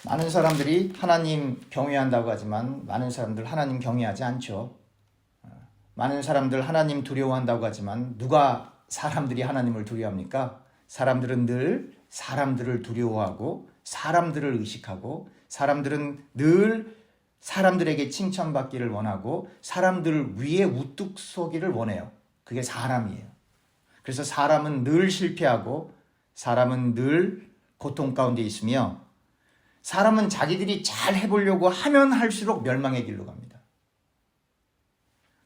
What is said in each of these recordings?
많은 사람들이 하나님 경외한다고 하지만 많은 사람들 하나님 경외하지 않죠. 많은 사람들 하나님 두려워한다고 하지만 누가 사람들이 하나님을 두려워합니까? 사람들은 늘 사람들을 두려워하고 사람들을 의식하고 사람들은 늘 사람들에게 칭찬받기를 원하고 사람들 위에 우뚝 서기를 원해요. 그게 사람이에요. 그래서 사람은 늘 실패하고 사람은 늘 고통 가운데 있으며 사람은 자기들이 잘 해보려고 하면 할수록 멸망의 길로 갑니다.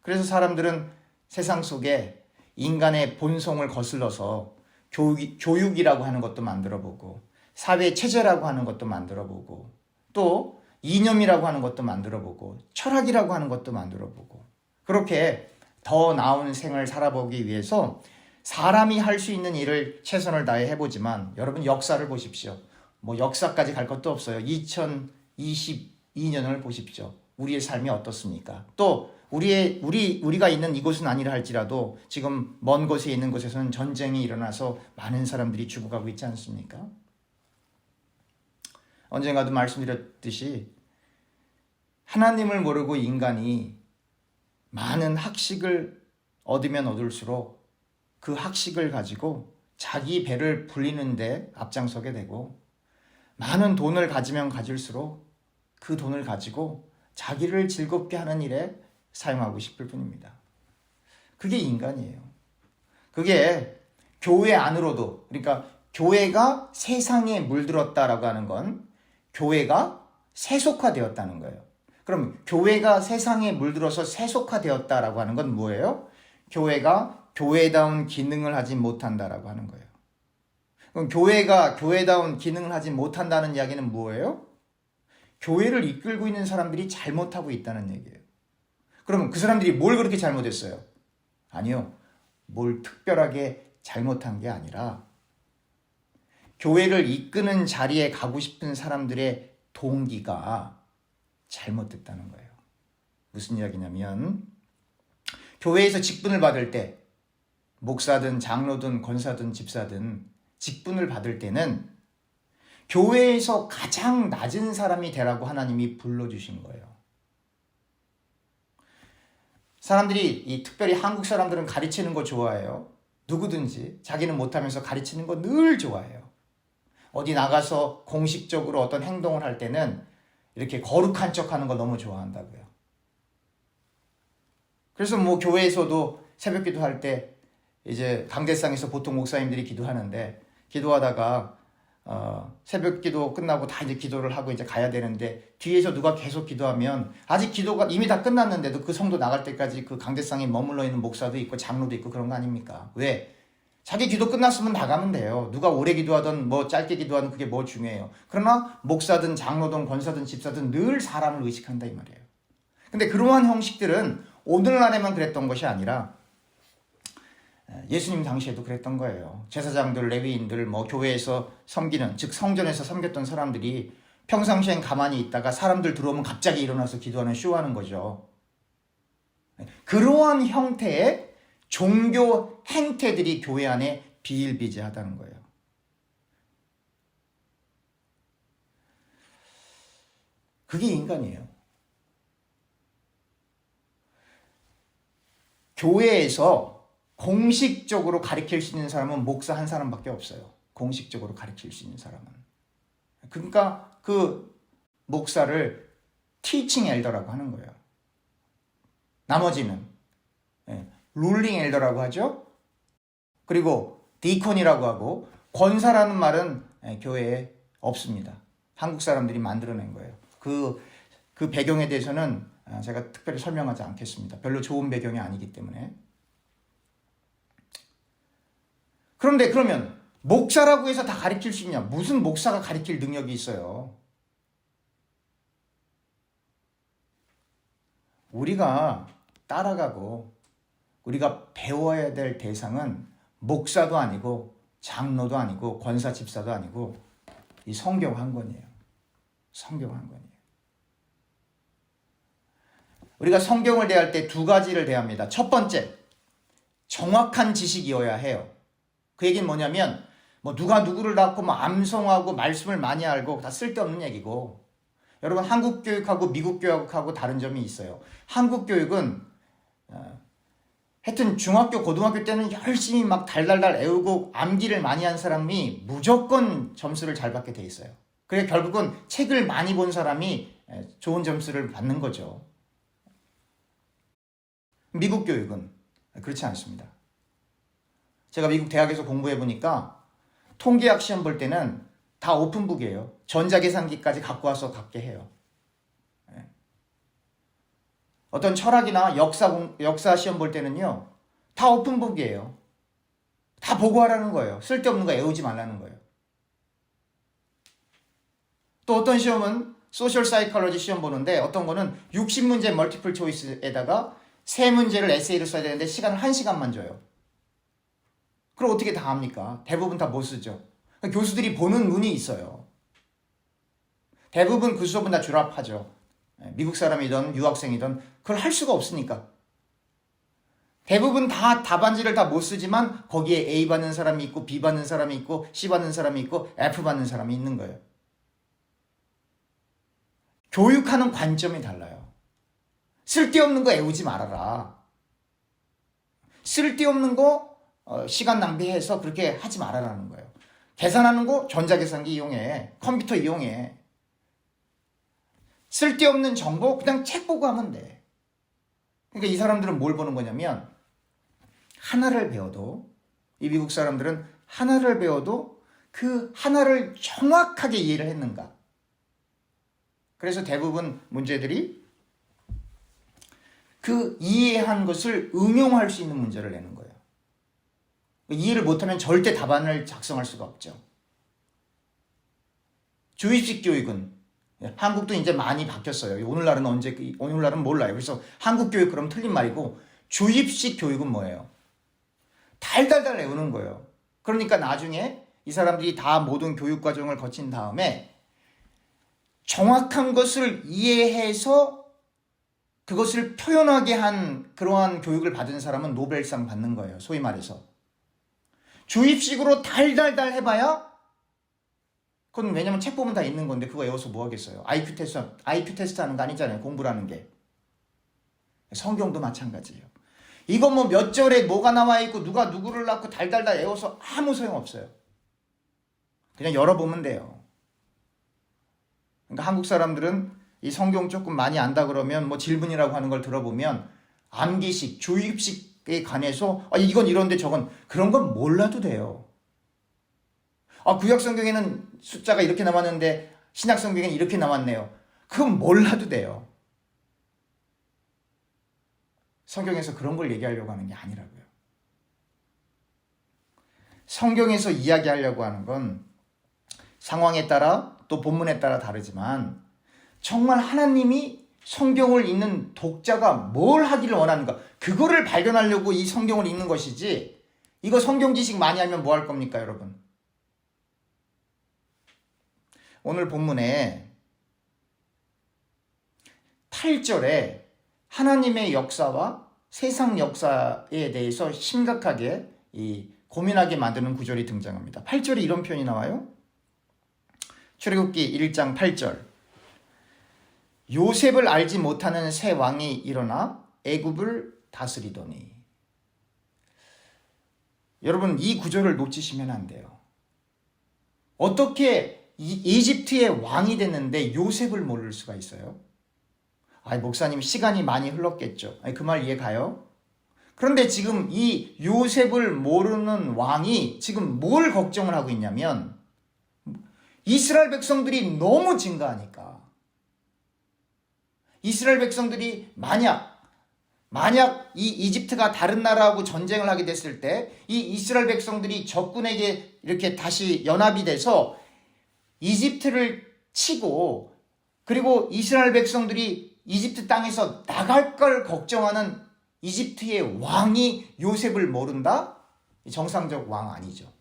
그래서 사람들은 세상 속에 인간의 본성을 거슬러서 교육이라고 하는 것도 만들어보고 사회 체제라고 하는 것도 만들어보고 또 이념이라고 하는 것도 만들어보고 철학이라고 하는 것도 만들어보고 그렇게 더 나은 생을 살아보기 위해서 사람이 할 수 있는 일을 최선을 다해 해보지만 여러분 역사를 보십시오. 뭐 역사까지 갈 것도 없어요. 2022년을 보십시오. 우리의 삶이 어떻습니까? 또 우리가 있는 이곳은 아니라 할지라도 지금 먼 곳에 있는 곳에서는 전쟁이 일어나서 많은 사람들이 죽어가고 있지 않습니까? 언젠가도 말씀드렸듯이 하나님을 모르고 인간이 많은 학식을 얻으면 얻을수록 그 학식을 가지고 자기 배를 불리는데 앞장서게 되고 많은 돈을 가지면 가질수록 그 돈을 가지고 자기를 즐겁게 하는 일에 사용하고 싶을 뿐입니다. 그게 인간이에요. 그게 교회 안으로도 그러니까 교회가 세상에 물들었다라고 하는 건 교회가 세속화되었다는 거예요. 그럼 교회가 세상에 물들어서 세속화되었다라고 하는 건 뭐예요? 교회가 교회다운 기능을 하지 못한다라고 하는 거예요. 그럼 교회가 교회다운 기능을 하지 못한다는 이야기는 뭐예요? 교회를 이끌고 있는 사람들이 잘못하고 있다는 얘기예요. 그러면 그 사람들이 뭘 그렇게 잘못했어요? 아니요. 뭘 특별하게 잘못한 게 아니라 교회를 이끄는 자리에 가고 싶은 사람들의 동기가 잘못됐다는 거예요. 무슨 이야기냐면 교회에서 직분을 받을 때 목사든 장로든 권사든 집사든 직분을 받을 때는 교회에서 가장 낮은 사람이 되라고 하나님이 불러주신 거예요. 사람들이 특별히 한국 사람들은 가르치는 거 좋아해요. 누구든지 자기는 못하면서 가르치는 거 늘 좋아해요. 어디 나가서 공식적으로 어떤 행동을 할 때는 이렇게 거룩한 척하는 거 너무 좋아한다고요. 그래서 뭐 교회에서도 새벽 기도할 때 이제 강대상에서 보통 목사님들이 기도하는데 기도하다가 새벽 기도 끝나고 다 이제 기도를 하고 이제 가야 되는데 뒤에서 누가 계속 기도하면 아직 기도가 이미 다 끝났는데도 그 성도 나갈 때까지 그 강대상에 머물러 있는 목사도 있고 장로도 있고 그런 거 아닙니까? 왜? 자기 기도 끝났으면 나가면 돼요. 누가 오래 기도하든 뭐 짧게 기도하든 그게 뭐 중요해요. 그러나 목사든 장로든 권사든 집사든 늘 사람을 의식한다 이 말이에요. 근데 그러한 형식들은 오늘날에만 그랬던 것이 아니라 예수님 당시에도 그랬던 거예요. 제사장들, 레위인들, 뭐 교회에서 섬기는, 즉 성전에서 섬겼던 사람들이 평상시엔 가만히 있다가 사람들 들어오면 갑자기 일어나서 기도하는 쇼하는 거죠. 그러한 형태의 종교 행태들이 교회 안에 비일비재하다는 거예요. 그게 인간이에요. 교회에서 공식적으로 가르칠 수 있는 사람은 목사 한 사람밖에 없어요. 공식적으로 가르칠 수 있는 사람은. 그러니까 그 목사를 티칭 엘더라고 하는 거예요. 나머지는 룰링 엘더라고 하죠. 그리고 디콘이라고 하고 권사라는 말은 교회에 없습니다. 한국 사람들이 만들어낸 거예요. 그 배경에 대해서는 제가 특별히 설명하지 않겠습니다. 별로 좋은 배경이 아니기 때문에. 그런데 그러면 목사라고 해서 다 가르칠 수 있냐? 무슨 목사가 가르칠 능력이 있어요? 우리가 따라가고 우리가 배워야 될 대상은 목사도 아니고 장로도 아니고 권사 집사도 아니고 이 성경 한 권이에요. 성경 한 권이에요. 우리가 성경을 대할 때 두 가지를 대합니다. 첫 번째, 정확한 지식이어야 해요. 그 얘기는 뭐냐면 뭐 누가 누구를 낳고 뭐 암송하고 말씀을 많이 알고 다 쓸데없는 얘기고. 여러분 한국 교육하고 미국 교육하고 다른 점이 있어요. 한국 교육은 하여튼 중학교 고등학교 때는 열심히 막 달달달 외우고 암기를 많이 한 사람이 무조건 점수를 잘 받게 돼 있어요. 그래 결국은 책을 많이 본 사람이 좋은 점수를 받는 거죠. 미국 교육은 그렇지 않습니다. 제가 미국 대학에서 공부해 보니까 통계학 시험 볼 때는 다 오픈북이에요. 전자계산기까지 갖고 와서 갖게 해요. 어떤 철학이나 역사 시험 볼 때는요, 다 오픈북이에요. 다 보고 하라는 거예요. 쓸데없는 거 외우지 말라는 거예요. 또 어떤 시험은 소셜 사이콜로지 시험 보는데 어떤 거는 60문제 멀티플 초이스에다가 3문제를 에세이를 써야 되는데 시간을 1시간만 줘요. 그럼 어떻게 다 합니까? 대부분 다 못 쓰죠. 교수들이 보는 눈이 있어요. 대부분 그 수업은 다 졸업하죠. 미국 사람이든 유학생이든 그걸 할 수가 없으니까. 대부분 다 답안지를 다 못 쓰지만 거기에 A 받는 사람이 있고 B 받는 사람이 있고 C 받는 사람이 있고 F 받는 사람이 있는 거예요. 교육하는 관점이 달라요. 쓸데없는 거 외우지 말아라. 쓸데없는 거 시간 낭비해서 그렇게 하지 말아라는 거예요. 계산하는 거 전자계산기 이용해. 컴퓨터 이용해. 쓸데없는 정보 그냥 책 보고 하면 돼. 그러니까 이 사람들은 뭘 보는 거냐면 하나를 배워도 이 미국 사람들은 하나를 배워도 그 하나를 정확하게 이해를 했는가. 그래서 대부분 문제들이 그 이해한 것을 응용할 수 있는 문제를 내는 거예요. 이해를 못하면 절대 답안을 작성할 수가 없죠. 주입식 교육은 한국도 이제 많이 바뀌었어요. 오늘날은 몰라요. 그래서 한국 교육 그럼 틀린 말이고 주입식 교육은 뭐예요? 달달달 외우는 거예요. 그러니까 나중에 이 사람들이 다 모든 교육 과정을 거친 다음에 정확한 것을 이해해서 그것을 표현하게 한 그러한 교육을 받은 사람은 노벨상 받는 거예요. 소위 말해서. 주입식으로 달달달 해봐야 그건 왜냐면 책 보면 다 있는 건데 그거 외워서 뭐 하겠어요. IQ 테스트 하는 거 아니잖아요. 공부라는 게. 성경도 마찬가지예요. 이거 뭐 몇 절에 뭐가 나와 있고 누가 누구를 낳고 달달달 외워서 아무 소용없어요. 그냥 열어보면 돼요. 그러니까 한국 사람들은 이 성경 조금 많이 안다 그러면 뭐 질문이라고 하는 걸 들어보면 암기식, 주입식에 관해서 이건 이런데 저건 그런 건 몰라도 돼요. 구약 성경에는 숫자가 이렇게 나왔는데 신약 성경에는 이렇게 나왔네요. 그건 몰라도 돼요. 성경에서 그런 걸 얘기하려고 하는 게 아니라고요. 성경에서 이야기하려고 하는 건 상황에 따라 또 본문에 따라 다르지만 정말 하나님이 성경을 읽는 독자가 뭘 하기를 원하는가 그거를 발견하려고 이 성경을 읽는 것이지 이거 성경 지식 많이 알면 뭐 할 겁니까 여러분? 오늘 본문에 8절에 하나님의 역사와 세상 역사에 대해서 심각하게 고민하게 만드는 구절이 등장합니다. 8절에 이런 표현이 나와요. 출애굽기 1장 8절. 요셉을 알지 못하는 새 왕이 일어나 애굽을 다스리더니. 여러분 이 구절을 놓치시면 안 돼요. 어떻게 이집트의 왕이 됐는데 요셉을 모를 수가 있어요? 목사님 시간이 많이 흘렀겠죠. 그 말 이해 가요? 그런데 지금 이 요셉을 모르는 왕이 지금 뭘 걱정을 하고 있냐면 이스라엘 백성들이 너무 증가하니까 이스라엘 백성들이 만약 이 이집트가 다른 나라하고 전쟁을 하게 됐을 때 이 이스라엘 백성들이 적군에게 이렇게 다시 연합이 돼서 이집트를 치고 그리고 이스라엘 백성들이 이집트 땅에서 나갈 걸 걱정하는 이집트의 왕이 요셉을 모른다? 정상적 왕 아니죠.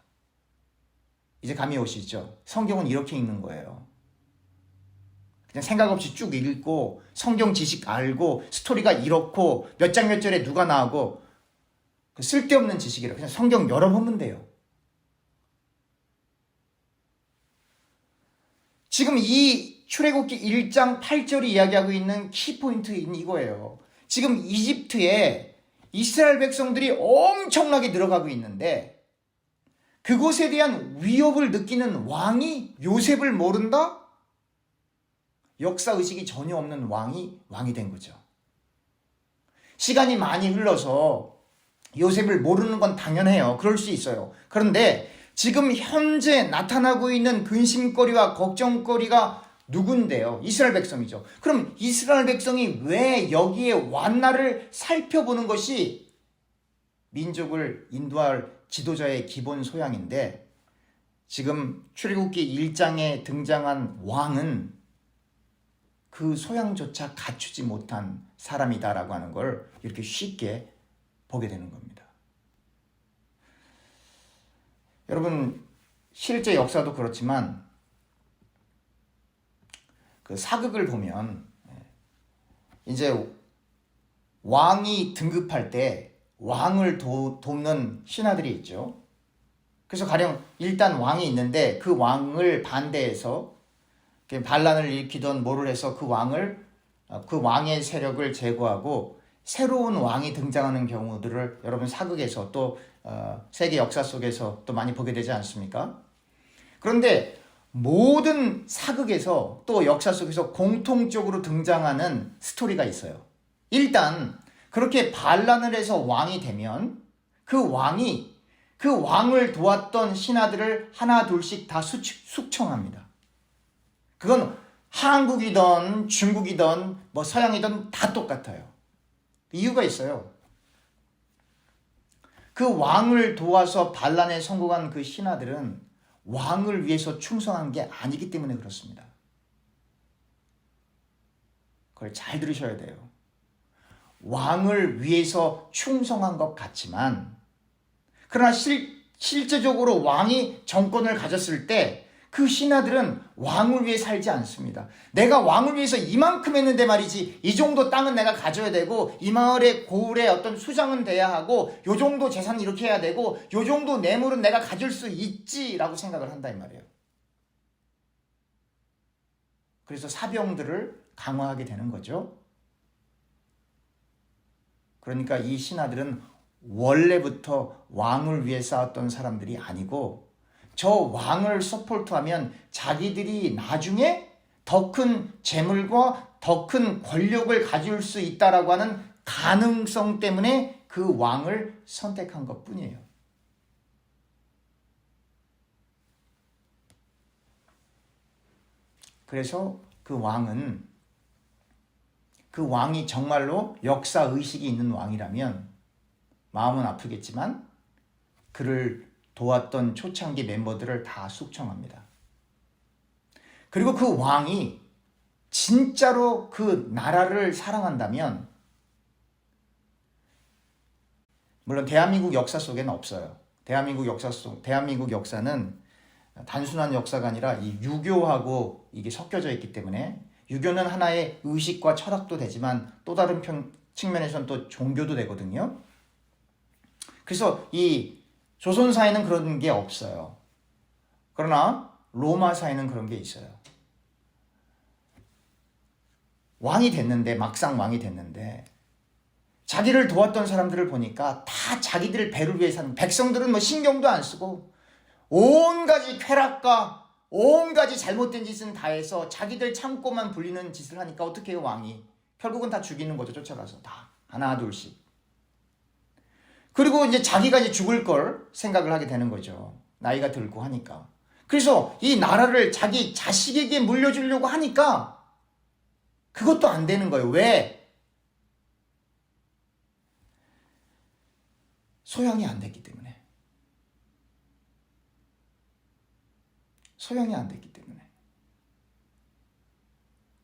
이제 감이 오시죠? 성경은 이렇게 읽는 거예요. 그냥 생각 없이 쭉 읽고 성경 지식 알고 스토리가 이렇고 몇 장 몇 절에 누가 나오고 쓸데없는 지식이라 그냥 성경 열어보면 돼요. 지금 이 출애굽기 1장 8절이 이야기하고 있는 키포인트인 이거예요. 지금 이집트에 이스라엘 백성들이 엄청나게 늘어가고 있는데 그곳에 대한 위협을 느끼는 왕이 요셉을 모른다? 역사의식이 전혀 없는 왕이 된 거죠. 시간이 많이 흘러서 요셉을 모르는 건 당연해요. 그럴 수 있어요. 그런데 지금 현재 나타나고 있는 근심거리와 걱정거리가 누군데요? 이스라엘 백성이죠. 그럼 이스라엘 백성이 왜 여기에 왔나를 살펴보는 것이 민족을 인도할 지도자의 기본 소양인데, 지금 출애굽기 1장에 등장한 왕은 그 소양조차 갖추지 못한 사람이다라고 하는 걸 이렇게 쉽게 보게 되는 겁니다. 여러분, 실제 역사도 그렇지만 그 사극을 보면 이제 왕이 등급할 때 왕을 돕는 신하들이 있죠. 그래서 가령 일단 왕이 있는데 그 왕을 반대해서 반란을 일으키던 뭐를 해서 그 왕의 세력을 제거하고 새로운 왕이 등장하는 경우들을 여러분 사극에서 또 세계 역사 속에서 또 많이 보게 되지 않습니까? 그런데 모든 사극에서 또 역사 속에서 공통적으로 등장하는 스토리가 있어요. 일단 그렇게 반란을 해서 왕이 되면 그 왕이 그 왕을 도왔던 신하들을 하나 둘씩 다 숙청합니다. 그건 한국이든 중국이든 뭐 서양이든 다 똑같아요. 이유가 있어요. 그 왕을 도와서 반란에 성공한 그 신하들은 왕을 위해서 충성한 게 아니기 때문에 그렇습니다. 그걸 잘 들으셔야 돼요. 왕을 위해서 충성한 것 같지만, 그러나 실제적으로 왕이 정권을 가졌을 때 그 신하들은 왕을 위해 살지 않습니다. 내가 왕을 위해서 이만큼 했는데 말이지, 이 정도 땅은 내가 가져야 되고, 이 마을의 고을의 어떤 수장은 돼야 하고, 요 정도 재산 이렇게 해야 되고, 요 정도 뇌물은 내가 가질 수 있지라고 생각을 한다 이 말이에요. 그래서 사병들을 강화하게 되는 거죠. 그러니까 이 신하들은 원래부터 왕을 위해 싸웠던 사람들이 아니고, 저 왕을 서포트하면 자기들이 나중에 더 큰 재물과 더 큰 권력을 가질 수 있다라고 하는 가능성 때문에 그 왕을 선택한 것 뿐이에요. 그래서 그 왕이 정말로 역사의식이 있는 왕이라면 마음은 아프겠지만 그를 도왔던 초창기 멤버들을 다 숙청합니다. 그리고 그 왕이 진짜로 그 나라를 사랑한다면, 물론 대한민국 역사 속에는 없어요. 대한민국 역사는 단순한 역사가 아니라 이 유교하고 이게 섞여져 있기 때문에, 유교는 하나의 의식과 철학도 되지만 또 다른 측면에서는 또 종교도 되거든요. 그래서 이 조선사에는 그런 게 없어요. 그러나 로마사에는 그런 게 있어요. 막상 왕이 됐는데 자기를 도왔던 사람들을 보니까 다 자기들 배를 위해 사는, 백성들은 뭐 신경도 안 쓰고 온가지 쾌락과 온가지 잘못된 짓은 다 해서 자기들 창고만 불리는 짓을 하니까 어떻게 해요, 왕이? 결국은 다 죽이는 거죠, 쫓아가서. 다 하나 둘씩. 그리고 이제 자기가 이제 죽을 걸 생각을 하게 되는 거죠. 나이가 들고 하니까. 그래서 이 나라를 자기 자식에게 물려주려고 하니까 그것도 안 되는 거예요. 왜? 소양이 안 됐기 때문에. 소양이 안 됐기 때문에.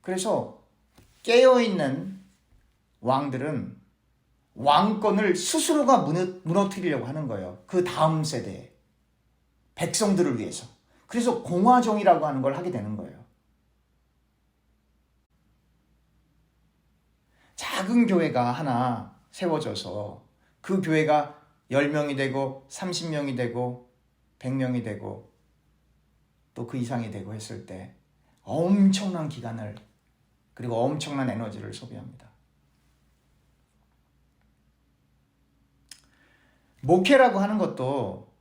그래서 깨어있는 왕들은 왕권을 스스로가 무너뜨리려고 하는 거예요. 그 다음 세대에. 백성들을 위해서. 그래서 공화정이라고 하는 걸 하게 되는 거예요. 작은 교회가 하나 세워져서 그 교회가 10명이 되고 30명이 되고 100명이 되고 또 그 이상이 되고 했을 때 엄청난 기간을 그리고 엄청난 에너지를 소비합니다. 목회라고 하는 것도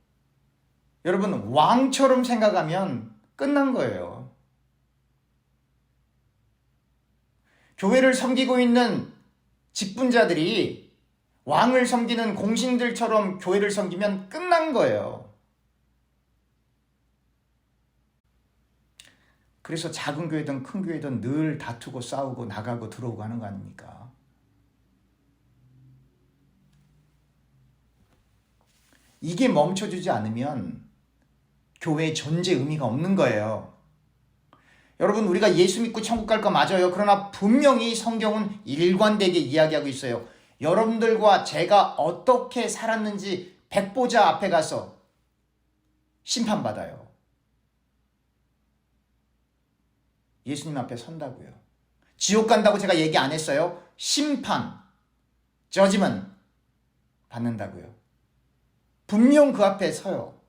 여러분 왕처럼 생각하면 끝난 거예요. 교회를 섬기고 있는 직분자들이 왕을 섬기는 공신들처럼 교회를 섬기면 끝난 거예요. 그래서 작은 교회든 큰 교회든 늘 다투고 싸우고 나가고 들어오고 하는 거 아닙니까? 이게 멈춰주지 않으면 교회의 존재 의미가 없는 거예요. 여러분, 우리가 예수 믿고 천국 갈 거 맞아요. 그러나 분명히 성경은 일관되게 이야기하고 있어요. 여러분들과 제가 어떻게 살았는지 백보자 앞에 가서 심판받아요. 예수님 앞에 선다고요. 지옥 간다고 제가 얘기 안 했어요. 심판, 저지먼 받는다고요. 분명 그 앞에 서요.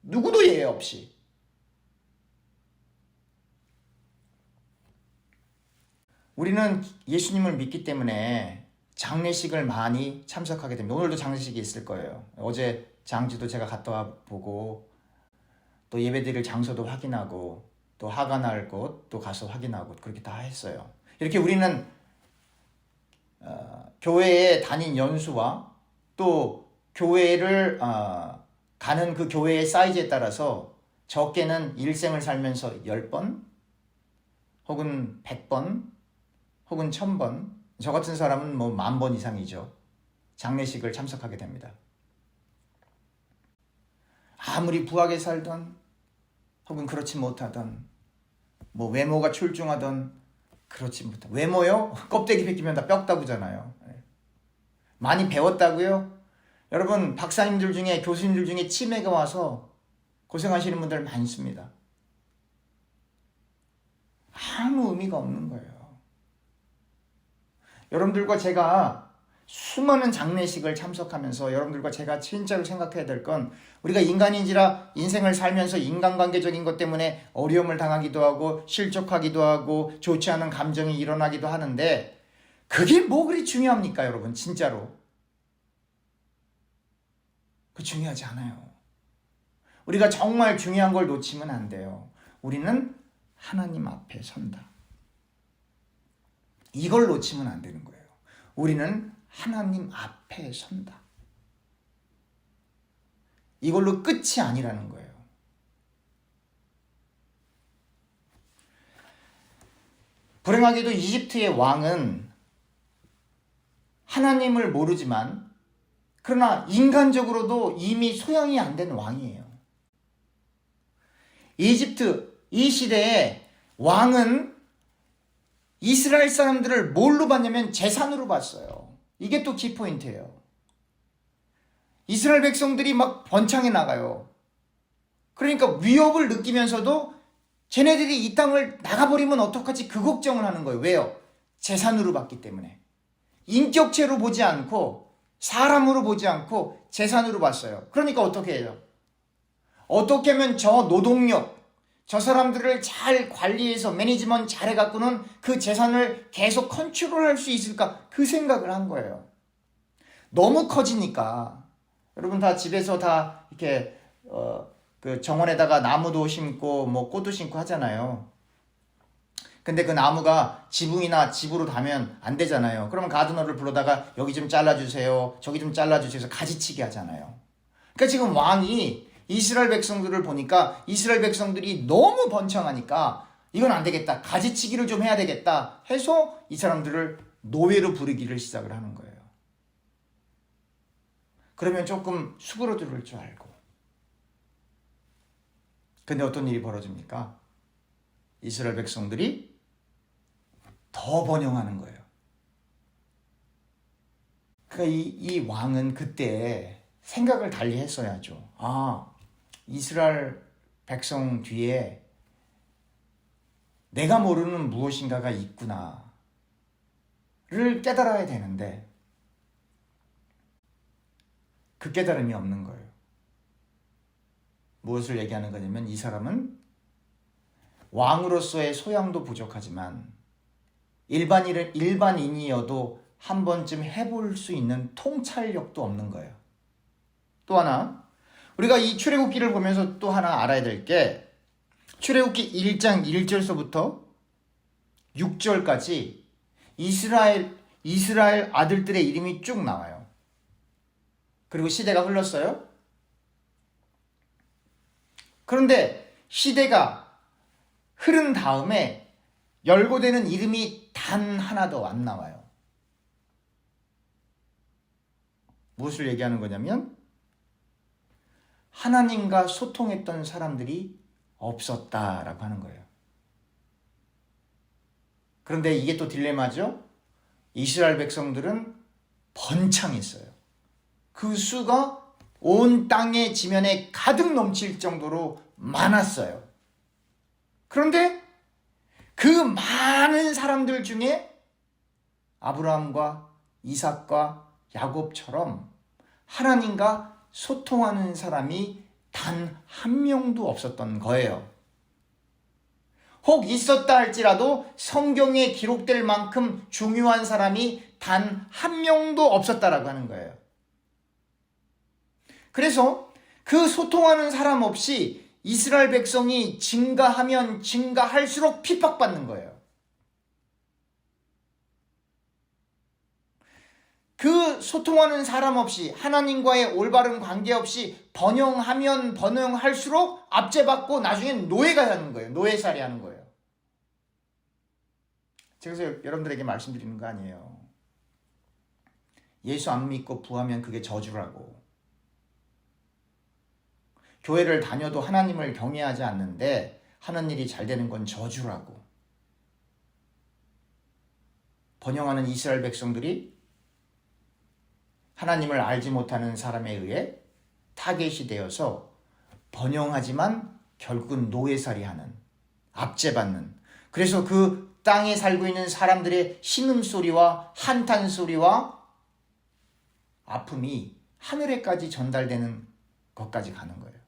누구도 예외 없이. 우리는 예수님을 믿기 때문에 장례식을 많이 참석하게 됩니다. 오늘도 장례식이 있을 거예요. 어제 장지도 제가 갔다 와 보고 또 예배드릴 장소도 확인하고 또 하관할 곳도 가서 확인하고 그렇게 다 했어요. 이렇게 우리는 교회에 다닌 연수와 또 교회를 가는 그 교회의 사이즈에 따라서 적게는 일생을 살면서 10번 혹은 100번 혹은 1000번, 저 같은 사람은 뭐 10,000번 이상이죠. 장례식을 참석하게 됩니다. 아무리 부하게 살던 혹은 그렇지 못하던 뭐 외모가 출중하던 그렇지 못한 외모요? 껍데기 벗기면 다 뼈다구잖아요. 많이 배웠다고요? 여러분 박사님들 중에 교수님들 중에 치매가 와서 고생하시는 분들 많습니다. 아무 의미가 없는 거예요. 여러분들과 제가 수많은 장례식을 참석하면서 여러분들과 제가 진짜로 생각해야 될 건 우리가 인간인지라 인생을 살면서 인간관계적인 것 때문에 어려움을 당하기도 하고 실족하기도 하고 좋지 않은 감정이 일어나기도 하는데 그게 뭐 그리 중요합니까 여러분 진짜로? 그 중요하지 않아요. 우리가 정말 중요한 걸 놓치면 안 돼요. 우리는 하나님 앞에 선다. 이걸 놓치면 안 되는 거예요. 우리는 하나님 앞에 선다. 이걸로 끝이 아니라는 거예요. 불행하게도 이집트의 왕은 하나님을 모르지만 그러나 인간적으로도 이미 소양이 안 된 왕이에요. 이집트 이 시대에 왕은 이스라엘 사람들을 뭘로 봤냐면 재산으로 봤어요. 이게 또 키포인트예요. 이스라엘 백성들이 막 번창해 나가요. 그러니까 위협을 느끼면서도 쟤네들이 이 땅을 나가버리면 어떡하지 그 걱정을 하는 거예요. 왜요? 재산으로 봤기 때문에. 인격체로 보지 않고 사람으로 보지 않고 재산으로 봤어요. 그러니까 어떻게 해요? 어떻게 하면 저 노동력 저 사람들을 잘 관리해서 매니지먼트 잘해갖고는 그 재산을 계속 컨트롤할 수 있을까? 그 생각을 한 거예요. 너무 커지니까 여러분 다 집에서 다 이렇게 그 정원에다가 나무도 심고 뭐 꽃도 심고 하잖아요. 근데 그 나무가 지붕이나 집으로 닿으면 안 되잖아요. 그러면 가드너를 불러다가 여기 좀 잘라주세요. 저기 좀 잘라주세요. 해서 가지치기 하잖아요. 그러니까 지금 왕이 이스라엘 백성들을 보니까 이스라엘 백성들이 너무 번창하니까 이건 안 되겠다. 가지치기를 좀 해야 되겠다 해서 이 사람들을 노예로 부르기를 시작을 하는 거예요. 그러면 조금 수그러들 줄 알고. 근데 어떤 일이 벌어집니까? 이스라엘 백성들이 더 번영하는 거예요. 그러니까 이 왕은 그때 생각을 달리 했어야죠. 이스라엘 백성 뒤에 내가 모르는 무엇인가가 있구나를 깨달아야 되는데 그 깨달음이 없는 거예요. 무엇을 얘기하는 거냐면 이 사람은 왕으로서의 소양도 부족하지만 일반인이어도 한 번쯤 해볼 수 있는 통찰력도 없는 거예요. 또 하나, 우리가 이 출애굽기를 보면서 또 하나 알아야 될 게, 출애굽기 1장 1절서부터 6절까지 이스라엘 아들들의 이름이 쭉 나와요. 그리고 시대가 흘렀어요. 그런데 시대가 흐른 다음에 열거되는 이름이 단 하나도 안 나와요. 무엇을 얘기하는 거냐면 하나님과 소통했던 사람들이 없었다라고 하는 거예요. 그런데 이게 또 딜레마죠. 이스라엘 백성들은 번창했어요. 그 수가 온 땅의 지면에 가득 넘칠 정도로 많았어요. 그런데 그 많은 사람들 중에 아브라함과 이삭과 야곱처럼 하나님과 소통하는 사람이 단 한 명도 없었던 거예요. 혹 있었다 할지라도 성경에 기록될 만큼 중요한 사람이 단 한 명도 없었다라고 하는 거예요. 그래서 그 소통하는 사람 없이 이스라엘 백성이 증가하면 증가할수록 핍박받는 거예요. 그 소통하는 사람 없이 하나님과의 올바른 관계 없이 번영하면 번영할수록 압제받고 나중엔 노예가 하는 거예요. 노예살이 하는 거예요. 그래서 여러분들에게 말씀드리는 거 아니에요. 예수 안 믿고 부하면 그게 저주라고. 교회를 다녀도 하나님을 경외하지 않는데 하는 일이 잘 되는 건 저주라고. 번영하는 이스라엘 백성들이 하나님을 알지 못하는 사람에 의해 타겟이 되어서 번영하지만 결국은 노예살이하는, 압제받는, 그래서 그 땅에 살고 있는 사람들의 신음소리와 한탄소리와 아픔이 하늘에까지 전달되는 것까지 가는 거예요.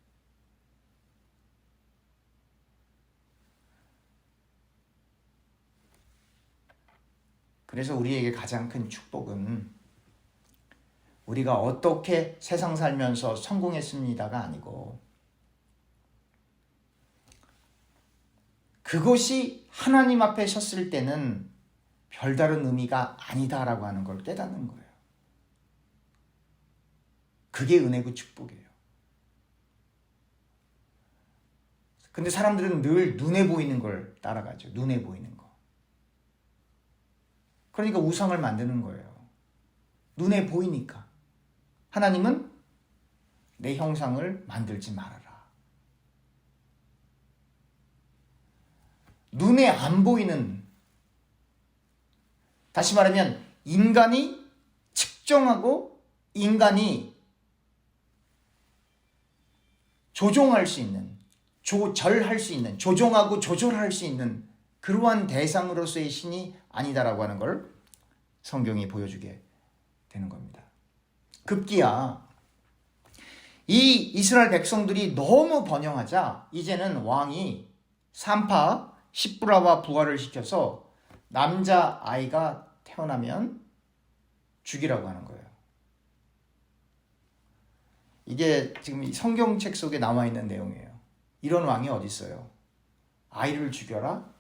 그래서 우리에게 가장 큰 축복은 우리가 어떻게 세상 살면서 성공했습니다가 아니고 그것이 하나님 앞에 섰을 때는 별다른 의미가 아니다라고 하는 걸 깨닫는 거예요. 그게 은혜고 축복이에요. 근데 사람들은 늘 눈에 보이는 걸 따라가죠. 눈에 보이는 거. 그러니까 우상을 만드는 거예요. 눈에 보이니까. 하나님은 내 형상을 만들지 말아라. 눈에 안 보이는, 다시 말하면 인간이 측정하고 인간이 조종할 수 있는, 조절할 수 있는, 조종하고 조절할 수 있는 그러한 대상으로서의 신이 아니다라고 하는 걸 성경이 보여주게 되는 겁니다. 급기야 이 이스라엘 백성들이 너무 번영하자 이제는 왕이 산파 십브라와 부하를 시켜서 남자 아이가 태어나면 죽이라고 하는 거예요. 이게 지금 성경책 속에 나와 있는 내용이에요. 이런 왕이 어디 있어요? 아이를 죽여라?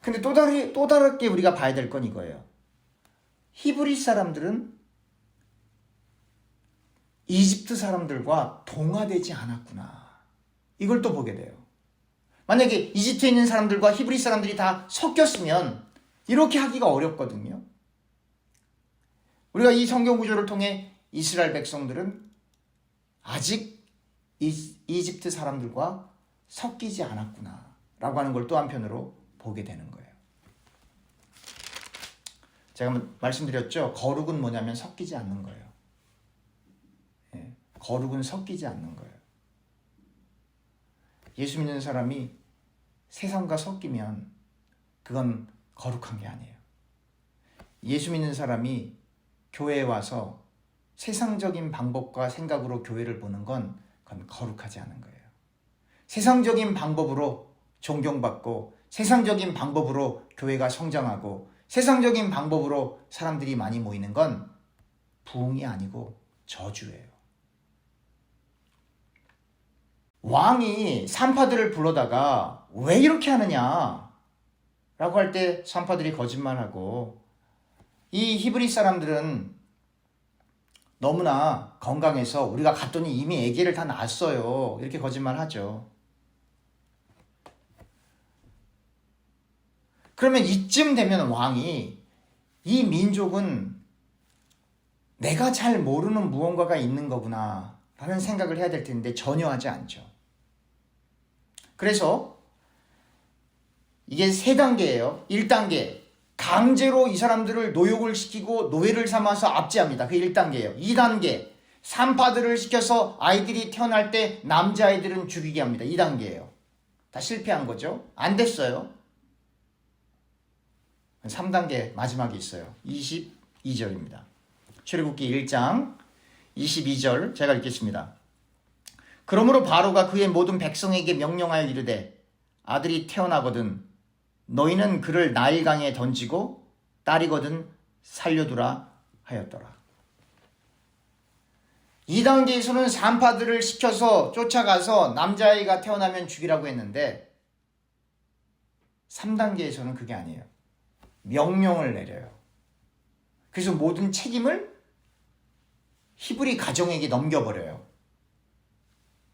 근데 또 다르게 우리가 봐야 될 건 이거예요. 히브리 사람들은 이집트 사람들과 동화되지 않았구나. 이걸 또 보게 돼요. 만약에 이집트에 있는 사람들과 히브리 사람들이 다 섞였으면 이렇게 하기가 어렵거든요. 우리가 이 성경 구조를 통해 이스라엘 백성들은 아직 이집트 사람들과 섞이지 않았구나 라고 하는 걸 또 한편으로 보게 되는 거예요. 제가 말씀드렸죠. 거룩은 뭐냐면 섞이지 않는 거예요. 예, 거룩은 섞이지 않는 거예요. 예수 믿는 사람이 세상과 섞이면 그건 거룩한 게 아니에요. 예수 믿는 사람이 교회에 와서 세상적인 방법과 생각으로 교회를 보는 건 그건 거룩하지 않은 거예요. 세상적인 방법으로 존경받고 세상적인 방법으로 교회가 성장하고 세상적인 방법으로 사람들이 많이 모이는 건 부흥이 아니고 저주예요. 왕이 산파들을 불러다가 왜 이렇게 하느냐 라고 할 때 산파들이 거짓말하고, 이 히브리 사람들은 너무나 건강해서 우리가 갔더니 이미 아기를 다 낳았어요, 이렇게 거짓말하죠. 그러면 이쯤 되면 왕이 이 민족은 내가 잘 모르는 무언가가 있는 거구나 라는 생각을 해야 될 텐데 전혀 하지 않죠. 그래서 이게 3단계예요. 1단계, 강제로 이 사람들을 노역을 시키고 노예를 삼아서 압제합니다. 그게 1단계예요. 2단계, 산파들을 시켜서 아이들이 태어날 때 남자아이들은 죽이게 합니다. 2단계예요. 다 실패한 거죠. 안 됐어요. 3단계 마지막에 있어요. 22절입니다. 출애굽기 1장 22절 제가 읽겠습니다. 그러므로 바로가 그의 모든 백성에게 명령하여 이르되 아들이 태어나거든 너희는 그를 나일강에 던지고 딸이거든 살려두라 하였더라. 2단계에서는 산파들을 시켜서 쫓아가서 남자아이가 태어나면 죽이라고 했는데 3단계에서는 그게 아니에요. 명령을 내려요. 그래서 모든 책임을 히브리 가정에게 넘겨버려요.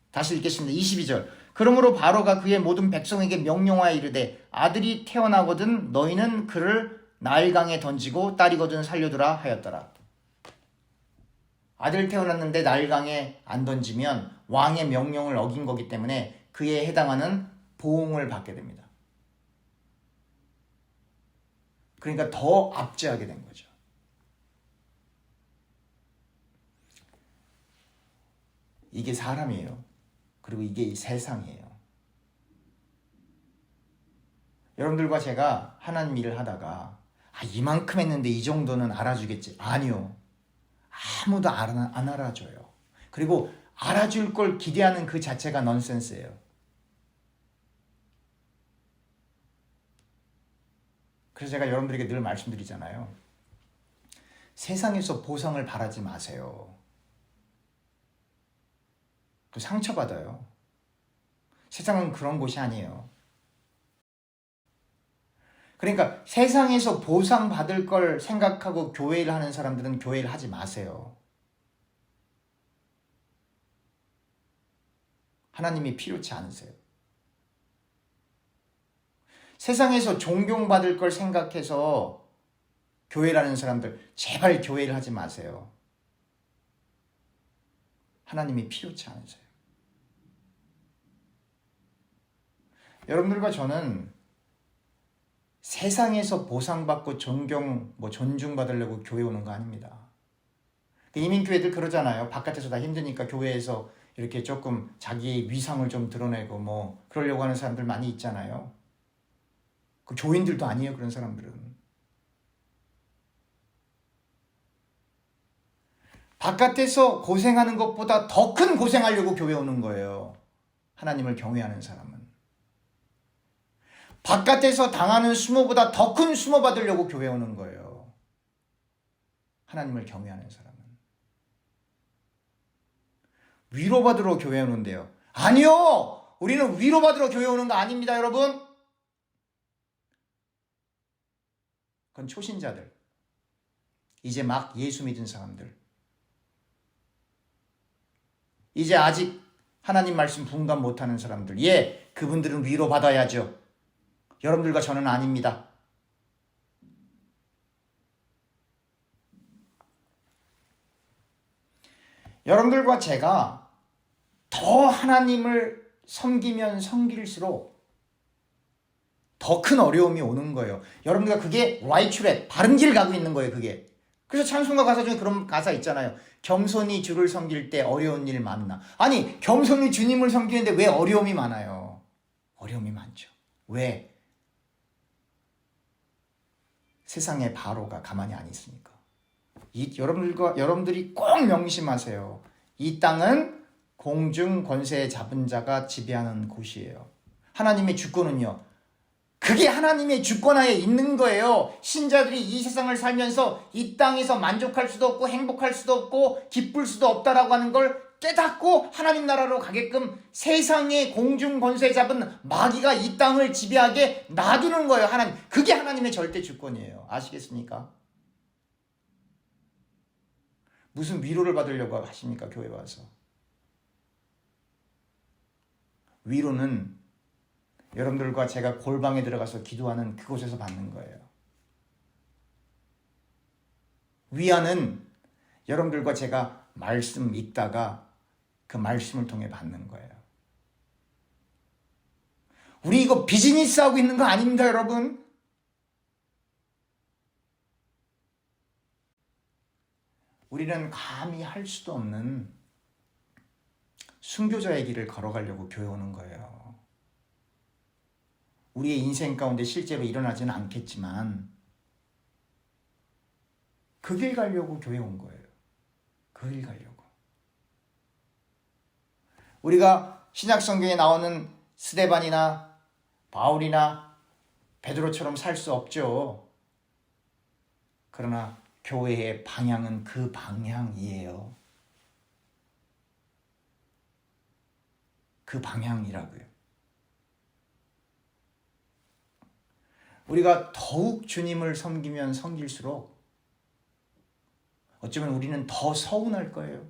다시 읽겠습니다. 22절. 그러므로 바로가 그의 모든 백성에게 명령하여 이르되 아들이 태어나거든 너희는 그를 나일강에 던지고 딸이거든 살려두라 하였더라. 아들 태어났는데 나일강에 안 던지면 왕의 명령을 어긴 거기 때문에 그에 해당하는 보응을 받게 됩니다. 그러니까 더 압제하게 된 거죠. 이게 사람이에요. 그리고 이게 이 세상이에요. 여러분들과 제가 하나님 일을 하다가 이만큼 했는데 이 정도는 알아주겠지. 아니요. 아무도 안 알아줘요. 그리고 알아줄 걸 기대하는 그 자체가 넌센스예요. 그래서 제가 여러분들에게 늘 말씀드리잖아요. 세상에서 보상을 바라지 마세요. 또 상처받아요. 세상은 그런 곳이 아니에요. 그러니까 세상에서 보상받을 걸 생각하고 교회를 하는 사람들은 교회를 하지 마세요. 하나님이 필요치 않으세요. 세상에서 존경받을 걸 생각해서 교회라는 사람들 제발 교회를 하지 마세요. 하나님이 필요치 않으세요. 여러분들과 저는 세상에서 보상받고 존중받으려고 교회 오는 거 아닙니다. 이민교회들 그러잖아요. 바깥에서 다 힘드니까 교회에서 이렇게 조금 자기의 위상을 좀 드러내고 그러려고 하는 사람들 많이 있잖아요. 그 교인들도 아니에요, 그런 사람들은. 바깥에서 고생하는 것보다 더 큰 고생하려고 교회 오는 거예요. 하나님을 경외하는 사람은. 바깥에서 당하는 수모보다 더 큰 수모 받으려고 교회 오는 거예요. 하나님을 경외하는 사람은. 위로받으러 교회 오는데요. 아니요! 우리는 위로받으러 교회 오는 거 아닙니다, 여러분. 그건 초신자들. 이제 막 예수 믿은 사람들. 이제 아직 하나님 말씀 분간 못하는 사람들. 그분들은 위로받아야죠. 여러분들과 저는 아닙니다. 여러분들과 제가 더 하나님을 섬기면 섬길수록 더 큰 어려움이 오는 거예요. 여러분들과 그게 라이트렛, 바른 길 가고 있는 거예요, 그게. 그래서 찬송가 가사 중에 그런 가사 있잖아요. 겸손히 주를 섬길 때 어려운 일 많나. 아니, 겸손히 주님을 섬기는데 왜 어려움이 많아요? 어려움이 많죠. 왜? 세상의 바로가 가만히 안 있으니까. 여러분들이 꼭 명심하세요. 이 땅은 공중 권세 잡은 자가 지배하는 곳이에요. 하나님의 주권은요, 그게 하나님의 주권하에 있는 거예요. 신자들이 이 세상을 살면서 이 땅에서 만족할 수도 없고 행복할 수도 없고 기쁠 수도 없다라고 하는 걸 깨닫고 하나님 나라로 가게끔 세상의 공중 권세 잡은 마귀가 이 땅을 지배하게 놔두는 거예요. 하나님, 그게 하나님의 절대 주권이에요. 아시겠습니까? 무슨 위로를 받으려고 하십니까? 교회 와서. 위로는 여러분들과 제가 골방에 들어가서 기도하는 그곳에서 받는 거예요. 위안은 여러분들과 제가 말씀 읽다가 그 말씀을 통해 받는 거예요. 우리 이거 비즈니스 하고 있는 거 아닙니다, 여러분. 우리는 감히 할 수도 없는 순교자의 길을 걸어가려고 교회 오는 거예요. 우리의 인생 가운데 실제로 일어나지는 않겠지만 그 길 가려고 교회 온 거예요. 그 길 가려고. 우리가 신약 성경에 나오는 스데반이나 바울이나 베드로처럼 살 수 없죠. 그러나 교회의 방향은 그 방향이에요. 그 방향이라고요. 우리가 더욱 주님을 섬기면 섬길수록 어쩌면 우리는 더 서운할 거예요.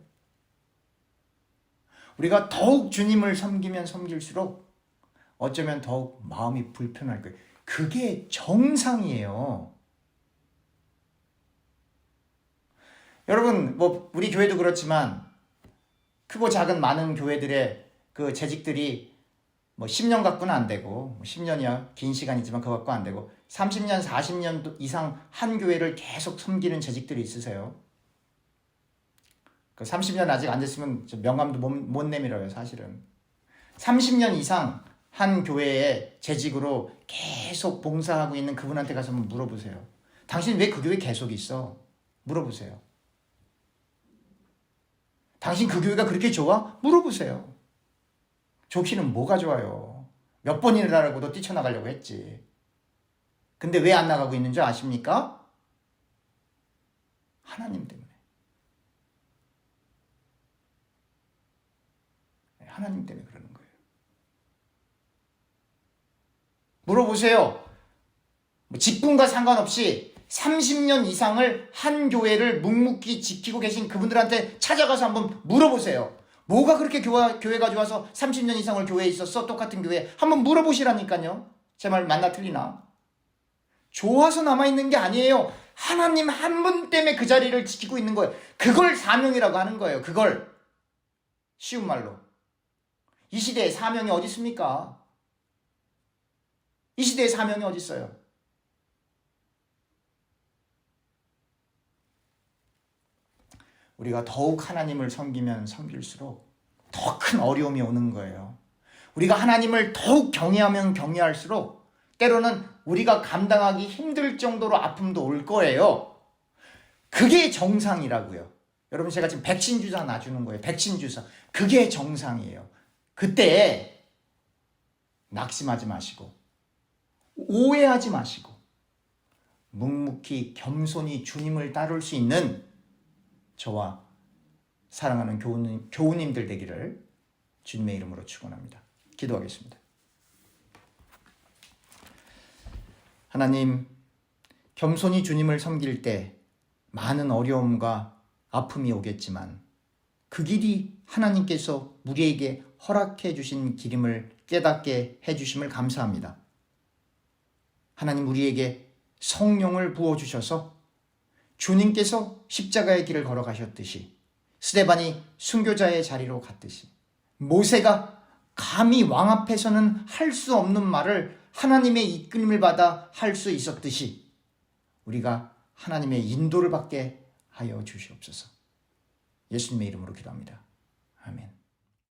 우리가 더욱 주님을 섬기면 섬길수록 어쩌면 더욱 마음이 불편할 거예요. 그게 정상이에요. 여러분, 우리 교회도 그렇지만 크고 작은 많은 교회들의 그 재직들이 10년 갖고는 안 되고 10년이야 긴 시간이지만 그거 갖고 안 되고 30년, 40년 이상 한 교회를 계속 섬기는 재직들이 있으세요. 그 30년 아직 안 됐으면 명함도 못 내밀어요, 사실은. 30년 이상 한 교회에 재직으로 계속 봉사하고 있는 그분한테 가서 한번 물어보세요. 당신 왜 그 교회 계속 있어? 물어보세요. 당신 그 교회가 그렇게 좋아? 물어보세요. 좋기는 뭐가 좋아요. 몇 번이라고도 뛰쳐나가려고 했지. 근데 왜 안 나가고 있는 줄 아십니까? 하나님 때문에. 하나님 때문에 그러는 거예요. 물어보세요. 직분과 상관없이 30년 이상을 한 교회를 묵묵히 지키고 계신 그분들한테 찾아가서 한번 물어보세요. 뭐가 그렇게 교회가 좋아서 30년 이상을 교회에 있었어? 똑같은 교회. 한번 물어보시라니까요. 제 말 맞나 틀리나? 좋아서 남아있는 게 아니에요. 하나님 한 분 때문에 그 자리를 지키고 있는 거예요. 그걸 사명이라고 하는 거예요. 그걸. 쉬운 말로. 이 시대에 사명이 어디 있습니까? 이 시대에 사명이 어디 있어요? 우리가 더욱 하나님을 섬기면 섬길수록 더 큰 어려움이 오는 거예요. 우리가 하나님을 더욱 경외하면 경외할수록 때로는 우리가 감당하기 힘들 정도로 아픔도 올 거예요. 그게 정상이라고요. 여러분, 제가 지금 백신 주사 놔주는 거예요. 백신 주사. 그게 정상이에요. 그때 낙심하지 마시고 오해하지 마시고 묵묵히 겸손히 주님을 따를 수 있는 저와 사랑하는 교우님들 되기를 주님의 이름으로 축원합니다. 기도하겠습니다. 하나님, 겸손히 주님을 섬길 때 많은 어려움과 아픔이 오겠지만 그 길이 하나님께서 우리에게 허락해 주신 길임을 깨닫게 해 주심을 감사합니다. 하나님, 우리에게 성령을 부어주셔서 주님께서 십자가의 길을 걸어가셨듯이 스데반이 순교자의 자리로 갔듯이 모세가 감히 왕 앞에서는 할 수 없는 말을 하나님의 이끌림을 받아 할 수 있었듯이 우리가 하나님의 인도를 받게 하여 주시옵소서. 예수님의 이름으로 기도합니다. 아멘.